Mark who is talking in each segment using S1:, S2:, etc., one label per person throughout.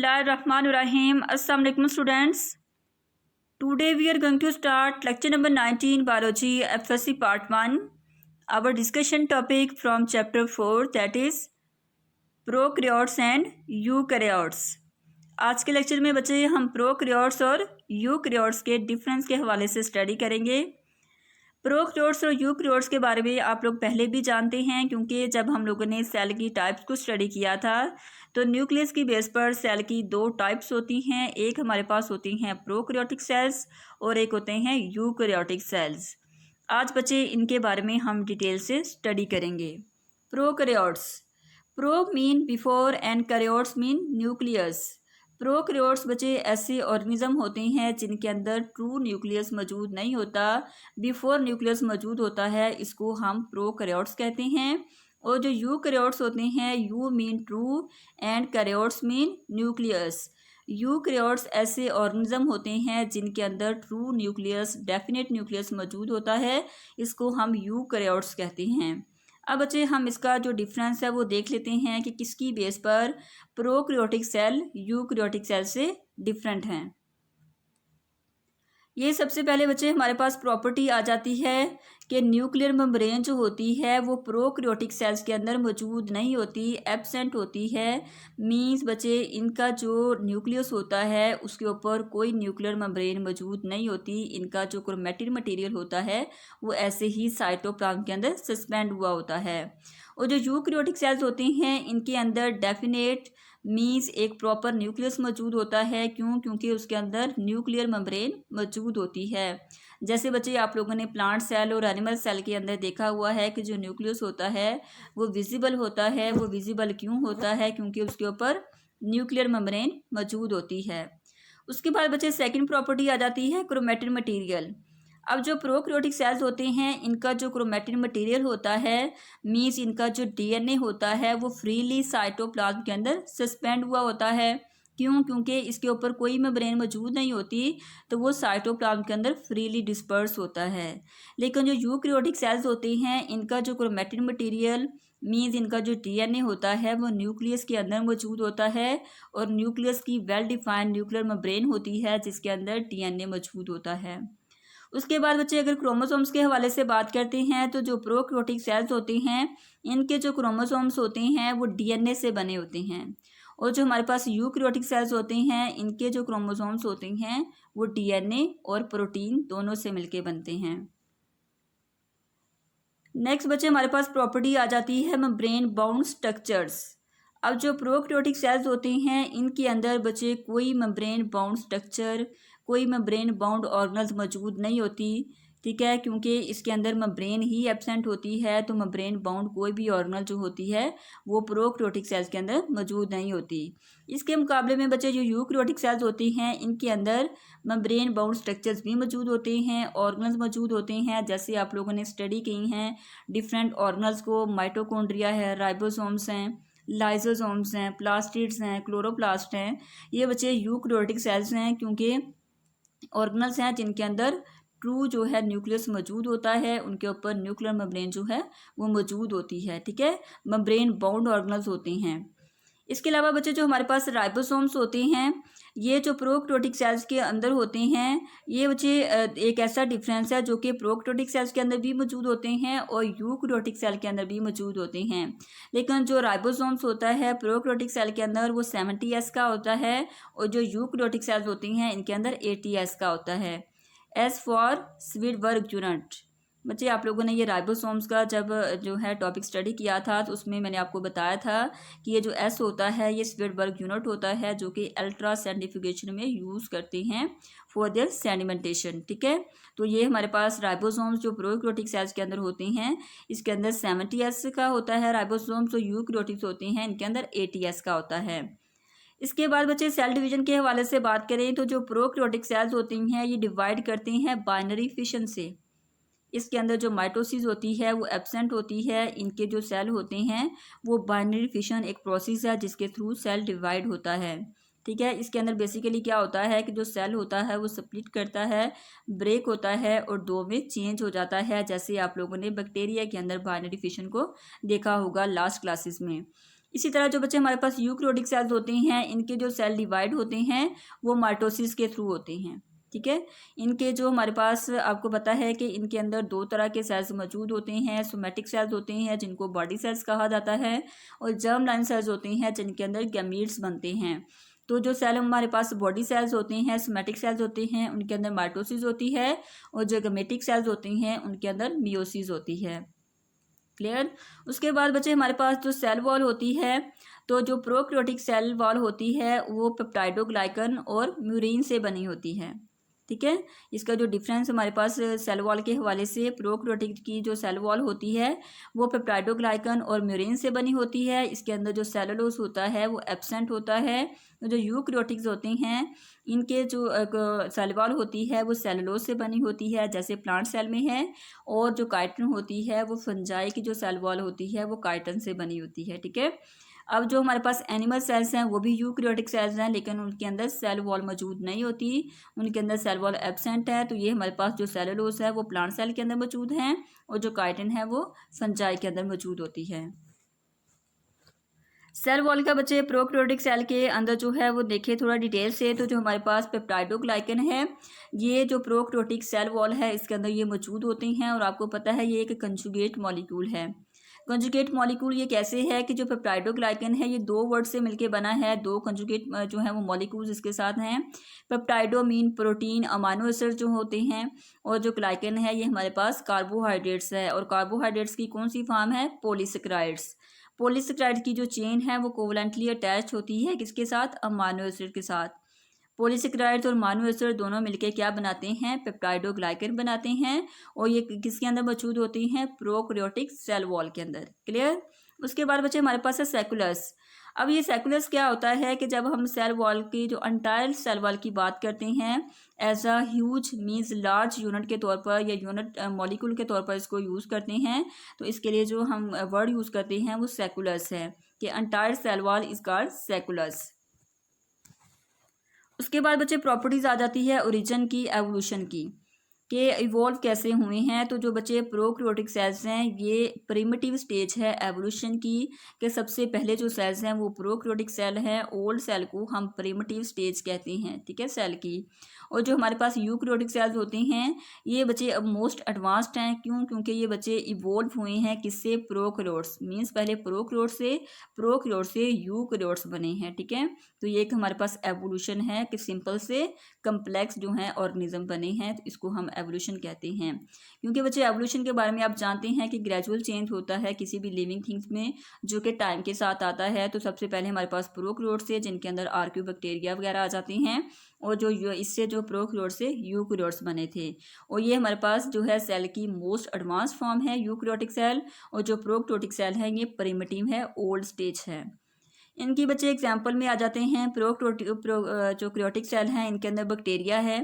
S1: बिस्मिल्लाहिर्रहमानिर्रहीम। अस्सलाम वालेकुम students. Today we are going to start lecture number 19 biology FSc part 1। Our discussion topic from chapter 4 that is prokaryotes and eukaryotes. आज के lecture में बच्चे हम प्रोकैरियोट्स और यूकैरियोट्स के डिफरेंस के हवाले से स्टडी करेंगे। प्रोकैरियोट्स और यूकैरियोट्स के बारे में आप लोग पहले भी जानते हैं, क्योंकि जब हम लोगों ने सेल की टाइप्स को स्टडी किया था तो न्यूक्लियस की बेस पर सेल की दो टाइप्स होती हैं। एक हमारे पास होती हैं प्रोकैरियोटिक सेल्स और एक होते हैं यूकैरियोटिक सेल्स। आज बच्चे इनके बारे में हम डिटेल से स्टडी करेंगे। Prokaryotes, pro mean before and karyotes mean nucleus. Prokaryotes बच्चे ऐसे ऑर्गेनिज्म होते हैं जिनके अंदर ट्रू न्यूक्लियस मौजूद नहीं होता, बिफोर न्यूक्लियस मौजूद होता है, इसको हम प्रोकैरियोट्स कहते हैं। और जो यूकैरियोट्स होते हैं, you mean true and karyotes mean nucleus. Eukaryotes ऐसे ऑर्गेनिज्म होते हैं जिनके अंदर ट्रू न्यूक्लियस, डेफिनेट न्यूक्लियस मौजूद होता है, इसको हम यूकैरियोट्स कहते हैं। अब बच्चे हम इसका जो डिफरेंस है वो देख लेते हैं कि किसकी बेस पर प्रोकैरियोटिक सेल यूकैरियोटिक सेल से डिफरेंट हैं। ये सबसे पहले बच्चे हमारे पास प्रॉपर्टी आ जाती है कि न्यूक्लियर मेम्ब्रेन जो होती है वो प्रोकैरियोटिक सेल्स के अंदर मौजूद नहीं होती, एब्सेंट होती है। मींस बच्चे इनका जो न्यूक्लियस होता है उसके ऊपर कोई न्यूक्लियर मेम्ब्रेन मौजूद नहीं होती। इनका जो क्रोमैटिन मटेरियल होता है वो ऐसे ही साइटोप्लाज्म के अंदर सस्पेंड हुआ होता है। और जो यूकैरियोटिक सेल्स होते हैं इनके अंदर डेफिनेट मीन्स एक प्रॉपर न्यूक्लियस मौजूद होता है। क्योंकि उसके अंदर न्यूक्लियर मेम्ब्रेन मौजूद होती है। जैसे बच्चे आप लोगों ने प्लांट सेल और एनिमल सेल के अंदर देखा हुआ है कि जो न्यूक्लियस होता है वो विजिबल होता है। वो विजिबल क्यों होता है? क्योंकि उसके ऊपर न्यूक्लियर मेम्ब्रेन मौजूद होती है। उसके बाद बच्चे सेकेंड प्रॉपर्टी आ जाती है क्रोमैटिन मटीरियल। अब जो प्रोकैरियोटिक सेल्स होते हैं इनका जो क्रोमैटिन मटेरियल होता है, मींस इनका जो डीएनए होता है वो फ्रीली साइटोप्लाज्म के अंदर सस्पेंड हुआ होता है। क्योंकि इसके ऊपर कोई मेम्ब्रेन मौजूद नहीं होती, तो वो साइटोप्लाज्म के अंदर फ्रीली डिस्पर्स होता है। लेकिन जो यूकैरियोटिक सेल्स होते हैं इनका जो क्रोमैटिन मटेरियल मींस इनका जो डीएनए होता है वो न्यूक्लियस के अंदर मौजूद होता है। और न्यूक्लियस की वेल डिफाइंड न्यूक्लियर मेम्ब्रेन होती है जिसके अंदर डीएनए मौजूद होता है। उसके बाद बच्चे अगर क्रोमोसोम्स के हवाले से बात करते हैं तो जो प्रोकैरियोटिक सेल्स होते हैं इनके जो क्रोमोसोम्स होते हैं वो डीएनए से बने होते हैं। और जो हमारे पास यूकैरियोटिक सेल्स होते हैं इनके जो क्रोमोसोम्स होते हैं वो डीएनए और प्रोटीन दोनों से मिलके बनते हैं। नेक्स्ट बच्चे हमारे पास प्रॉपर्टी आ जाती है मेम्ब्रेन बाउंड स्ट्रक्चर्स। अब जो प्रोकैरियोटिक सेल्स होते हैं इनके अंदर बच्चे कोई मेम्ब्रेन बाउंड स्ट्रक्चर, कोई मेम्ब्रेन बाउंड ऑर्गेनल्स मौजूद नहीं होती। ठीक है, क्योंकि इसके अंदर मेम्ब्रेन ही एब्सेंट होती है, तो मेम्ब्रेन बाउंड कोई भी ऑर्गेनल जो होती है वो प्रोकैरियोटिक सेल्स के अंदर मौजूद नहीं होती। इसके मुकाबले में बच्चे जो यूकैरियोटिक सेल्स होती हैं इनके अंदर मेम्ब्रेन बाउंड स्ट्रक्चर्स भी मौजूद होते हैं, ऑर्गेनल्स मौजूद होते हैं। जैसे आप लोगों ने स्टडी की हैं डिफरेंट ऑर्गेनल्स को, माइटोकॉन्ड्रिया है, राइबोसोम्स हैं, लाइसोसोम्स हैं, प्लास्टिड्स हैं, क्लोरोप्लास्ट हैं। ये बच्चे यूकैरियोटिक सेल्स हैं क्योंकि ऑर्गेनल्स हैं जिनके अंदर ट्रू जो है न्यूक्लियस मौजूद होता है, उनके ऊपर न्यूक्लियर मेम्ब्रेन जो है वो मौजूद होती है। ठीक है, मेम्ब्रेन बाउंड ऑर्गेनल्स होते हैं। इसके अलावा बच्चे जो हमारे पास राइबोसोम्स होते हैं ये जो प्रोकैरियोटिक सेल्स के अंदर होते हैं, ये बच्चे एक ऐसा डिफरेंस है जो कि प्रोकैरियोटिक सेल्स के अंदर भी मौजूद होते हैं और यूकैरियोटिक सेल के अंदर भी मौजूद होते हैं। लेकिन जो राइबोसोम्स होता है प्रोकैरियोटिक सेल के अंदर वो 70S का होता है और जो यूकैरियोटिक सेल्स होती हैं इनके अंदर 80S का होता है। S for Svedberg unit. बच्चे आप लोगों ने ये राइबोसोम्स का जब जो है टॉपिक स्टडी किया था तो उसमें मैंने आपको बताया था कि ये जो एस होता है ये स्वीडबर्ग यूनिट होता है जो कि अल्ट्रा सेंट्रीफ्यूगेशन में यूज़ करते हैं फॉर देयर सेडिमेंटेशन। ठीक है, तो ये हमारे पास राइबोसोम्स जो प्रोकैरियोटिक सेल्स के अंदर होते हैं इसके अंदर 70S का होता है राइबोसोम्स, जो यूकैरियोटिक होते हैं इनके अंदर 80S का होता है। इसके बाद बच्चे सेल डिवीजन के हवाले से बात करें तो जो प्रोकैरियोटिक सेल्स होती हैं ये डिवाइड करते हैं बाइनरी फिशन से। इसके अंदर जो माइटोसिस होती है वो एब्सेंट होती है। इनके जो सेल होते हैं वो बाइनरी फिशन एक प्रोसेस है जिसके थ्रू सेल डिवाइड होता है। ठीक है, इसके अंदर बेसिकली क्या होता है कि जो सेल होता है वो स्प्लिट करता है, ब्रेक होता है और दो में चेंज हो जाता है। जैसे आप लोगों ने बैक्टीरिया के अंदर बाइनरी फिशन को देखा होगा लास्ट क्लासेस में। इसी तरह जो बच्चे हमारे पास यूकैरियोटिक सेल्स होते हैं, इनके जो सेल डिवाइड होते हैं वो माइटोसिस के थ्रू होते हैं। ठीक है, इनके जो हमारे पास आपको पता है कि इनके अंदर दो तरह के सेल्स मौजूद होते हैं। सोमेटिक सेल्स होते हैं जिनको बॉडी सेल्स कहा जाता है, और जर्म लाइन सेल्स होते हैं जिनके अंदर गैमीट्स बनते हैं। तो जो सेल हमारे पास बॉडी सेल्स होते हैं, सोमेटिक सेल्स होते हैं, उनके अंदर माइटोसिस होती है, और जो गैमेटिक सेल्स होते हैं उनके अंदर मियोसिस होती है। क्लियर। उसके बाद बच्चे हमारे पास जो सेल वॉल होती है, तो जो प्रोकैरियोटिक सेल वॉल होती है वो पेप्टाइडोग्लाइकन और म्यूरिन से बनी होती है। ठीक है, इसका जो डिफरेंस हमारे पास सेल वॉल के हवाले से, प्रोकैरियोटिक की जो सेल वॉल होती है वो पेप्टाइडोग्लाइकन और म्यूरिन से बनी होती है। इसके अंदर जो सेलुलोज होता है वो एब्सेंट होता है। जो यूकैरियोटिक्स होते हैं इनके जो सेल वॉल होती है वो सेलुलोज से बनी होती है, जैसे प्लांट सेल में है, और जो काइटिन होती है वो फंजाई की जो सेल वॉल होती है वो काइटिन से बनी होती है। ठीक है, अब जो हमारे पास एनिमल सेल्स हैं वो भी यूकैरियोटिक सेल्स हैं, लेकिन उनके अंदर सेल वॉल मौजूद नहीं होती, उनके अंदर सेल वॉल एब्सेंट है। तो ये हमारे पास जो सेलुलोज है वो प्लांट सेल के अंदर मौजूद हैं, और जो काइटिन है वो फंजाई के अंदर मौजूद होती है। सेल वॉल का बच्चे प्रोकैरियोटिक सेल के अंदर जो है वो देखिए थोड़ा डिटेल से, तो जो हमारे पास पेप्टाइडोग्लाइकन है, ये जो प्रोकैरियोटिक सेल वॉल है इसके अंदर ये मौजूद होते हैं, और आपको पता है ये एक कंजुगेट मॉलिक्यूल है। कंजुगेट मॉलिक्यूल ये कैसे है कि जो पेप्टाइडोग्लाइकन है ये दो वर्ड से मिलके बना है, दो कंजुगेट जो है वो मॉलिक्यूल्स इसके साथ हैं। पेप्टाइडो मीन प्रोटीन, अमाइनो एसिड जो होते हैं, और जो ग्लाइकन है ये हमारे पास कार्बोहाइड्रेट्स है, और कार्बोहाइड्रेट्स की कौन सी फॉर्म है, पॉलीसेकेराइड्स। पॉलीसेकेराइड की जो चेन है वो कोवलेंटली अटैच होती है किसके साथ, अमाइनो एसिड के साथ। पॉलीसेकेराइड्स और अमाइनो एसिड दोनों मिलकर क्या बनाते हैं, पेप्टाइडोग्लाइकन बनाते हैं, और ये किसके अंदर मौजूद होती हैं, प्रोकैरियोटिक सेल वॉल के अंदर। क्लियर। उसके बाद बच्चे हमारे पास है सेकुलस। अब ये सेकुलस क्या होता है कि जब हम सेल वॉल की जो एंटायर सेल वॉल की बात करते हैं as a huge means large unit के तौर पर या यूनिट मॉलिक्यूल के तौर पर इसको यूज़ करते हैं, तो इसके लिए जो हम वर्ड यूज़ करते हैं वो सेकुलस है, कि entire cell wall is called sacculus. उसके बाद बच्चे प्रॉपर्टीज़ आ जाती है ओरिजिन की, एवोल्यूशन की, कि इवॉल्व कैसे हुए हैं। तो जो बच्चे प्रोकैरियोटिक सेल्स हैं ये प्रिमिटिव स्टेज है एवोल्यूशन की, कि सबसे पहले जो सेल्स हैं वो प्रोकैरियोटिक सेल हैं, ओल्ड सेल को हम प्रिमिटिव स्टेज कहते हैं। ठीक है, सेल की। और जो हमारे पास यूकैरियोटिक सेल्स होते हैं ये बच्चे अब मोस्ट एडवांस्ड हैं, क्यों, क्योंकि ये बच्चे इवॉल्व हुए हैं किससे, प्रोकैरियोट्स, मीन्स पहले प्रोकैरियोट से यूकैरियोट्स बने हैं। ठीक है, तो ये एक हमारे पास एवोल्यूशन है कि सिंपल से कम्प्लेक्स जो हैं ऑर्गेनिज्म बने हैं, तो इसको हम एवोल्यूशन कहते हैं। क्योंकि बच्चे एवोल्यूशन के बारे में आप जानते हैं कि ग्रेजुअल चेंज होता है किसी भी लिविंग थिंग्स में, जो कि टाइम के साथ आता है। तो सबसे पहले हमारे पास प्रोकैरियोट्स है जिनके अंदर आर्कियो बैक्टीरिया वगैरह आ जाते हैं, और जो इससे जो प्रोकैरियोट्स से यूकैरियोट्स बने थे, और ये हमारे पास जो है सेल की मोस्ट एडवांस फॉर्म है यूकैरियोटिक सेल, और जो प्रोकैरियोटिक सेल है ये प्रिमिटिव है, ओल्ड स्टेज है। इनकी बच्चे एग्जाम्पल में आ जाते हैं जो क्रियोटिक सेल हैं इनके अंदर बैक्टीरिया है,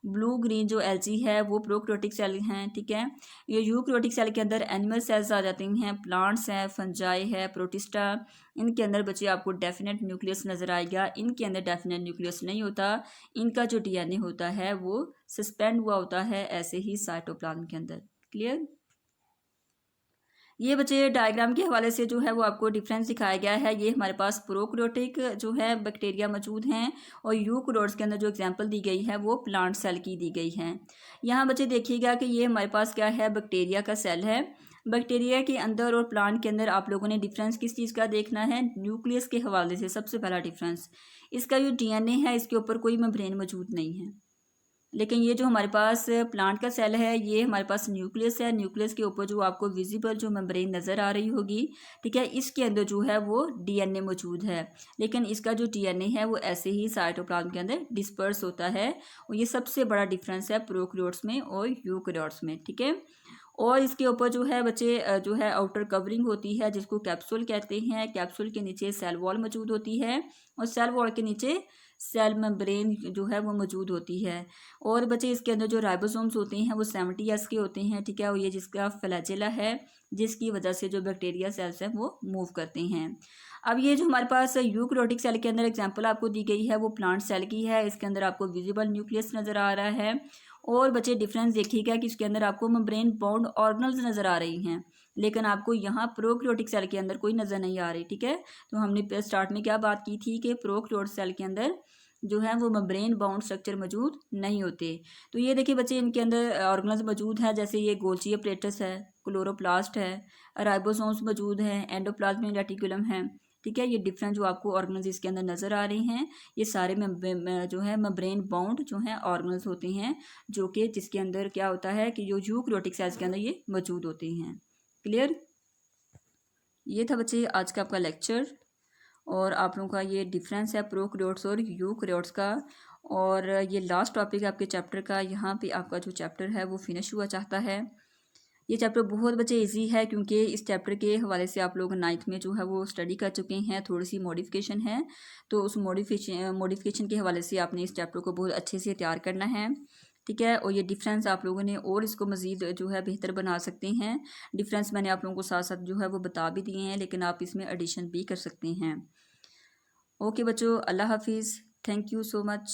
S1: ब्लू ग्रीन जो एल्जी है वो प्रोकैरियोटिक सेल हैं। ठीक है, ये यूकैरियोटिक सेल के अंदर एनिमल सेल्स आ जाते हैं, प्लांट्स हैं, फंजाई है, प्रोटिस्टा। इनके अंदर बच्चे आपको डेफिनेट न्यूक्लियस नज़र आएगा, इनके अंदर डेफिनेट न्यूक्लियस नहीं होता, इनका जो डीएनए होता है वो सस्पेंड हुआ होता है ऐसे ही साइटोप्लाज्म के अंदर। क्लियर। ये बच्चे डायग्राम के हवाले से जो है वो आपको डिफरेंस दिखाया गया है। ये हमारे पास प्रोकैरियोटिक जो है बैक्टीरिया मौजूद हैं, और यूकैरियोट्स के अंदर जो एग्जांपल दी गई है वो प्लांट सेल की दी गई है। यहाँ बच्चे देखिएगा कि ये हमारे पास क्या है, बैक्टीरिया का सेल है। बैक्टीरिया के अंदर और प्लांट के अंदर आप लोगों ने डिफरेंस किस चीज़ का देखना है, न्यूक्लियस के हवाले से। सबसे पहला डिफरेंस, इसका जो डीएनए है इसके ऊपर कोई मेम्ब्रेन मौजूद नहीं है, लेकिन ये जो हमारे पास प्लांट का सेल है ये हमारे पास न्यूक्लियस है। न्यूक्लियस के ऊपर जो आपको विजिबल जो मेम्ब्रेन नज़र आ रही होगी, ठीक है, इसके अंदर जो है वो डीएनए मौजूद है, लेकिन इसका जो डीएनए है वो ऐसे ही साइटोप्लाज्म के अंदर डिस्पर्स होता है। और ये सबसे बड़ा डिफरेंस है प्रोकैरियोट्स में और यूकैरियोट्स में। ठीक है, और इसके ऊपर जो है बच्चे जो है आउटर कवरिंग होती है जिसको कैप्सूल कहते हैं। कैप्सूल के नीचे सेल वॉल मौजूद होती है, और सेल वॉल के नीचे सेल मेम्ब्रेन जो है वो मौजूद होती है। और बच्चे इसके अंदर जो राइबोसोम्स होते हैं वो 70 ईयर्स के होते हैं। ठीक है, और ये जिसका फ्लैजेला है जिसकी वजह से जो बैक्टीरिया सेल्स हैं वो मूव करते हैं। अब ये जो हमारे पास यूकैरियोटिक सेल के अंदर एग्जांपल आपको दी गई है वो प्लांट सेल की है। इसके अंदर आपको विजिबल न्यूक्लियस नज़र आ रहा है, और बच्चे डिफरेंस देखिएगा कि इसके अंदर आपको मेम्ब्रेन बाउंड ऑर्गेनल्स नज़र आ रही हैं। लेकिन आपको यहाँ प्रोकैरियोटिक सेल के अंदर कोई नज़र नहीं आ रही, ठीक है। तो हमने स्टार्ट में क्या बात की थी कि प्रोकैरियोटिक सेल के अंदर जो है वो मेम्ब्रेन बाउंड स्ट्रक्चर मौजूद नहीं होते। तो ये देखिए बच्चे, इनके अंदर ऑर्गेनल्स मौजूद हैं, जैसे ये गोल्जी अपरेटस है, क्लोरोप्लास्ट है, राइबोसोम्स मौजूद हैं, एंडोप्लाज्मिक रेटिकुलम है, ठीक है। ये डिफरेंट जो आपको ऑर्गेनल्स इसके अंदर नज़र आ रहे हैं, ये सारे जो है मेम्ब्रेन बाउंड जो है ऑर्गेनल्स होते हैं, जो कि जिसके अंदर क्या होता है कि जो यूकैरियोटिक सेल्स के अंदर ये मौजूद होते हैं। क्लियर। ये था बच्चे आज का आपका लेक्चर, और आप लोगों का ये डिफरेंस है प्रोकैरियोट्स और यूकैरियोट्स का, और ये लास्ट टॉपिक है आपके चैप्टर का। यहाँ पे आपका जो चैप्टर है वो फिनिश हुआ चाहता है। ये चैप्टर बहुत बच्चे इजी है, क्योंकि इस चैप्टर के हवाले से आप लोग 9th में जो है वो स्टडी कर चुके हैं, थोड़ी सी मॉडिफिकेशन है, तो उस मॉडिफिकेशन के हवाले से आपने इस चैप्टर को बहुत अच्छे से तैयार करना है, ठीक है। और ये डिफरेंस आप लोगों ने और इसको मज़ीद जो है बेहतर बना सकते हैं। डिफरेंस मैंने आप लोगों को साथ साथ जो है वो बता भी दिए हैं, लेकिन आप इसमें एडिशन भी कर सकते हैं। ओके बच्चों, अल्लाह हाफिज़, थैंक यू सो मच।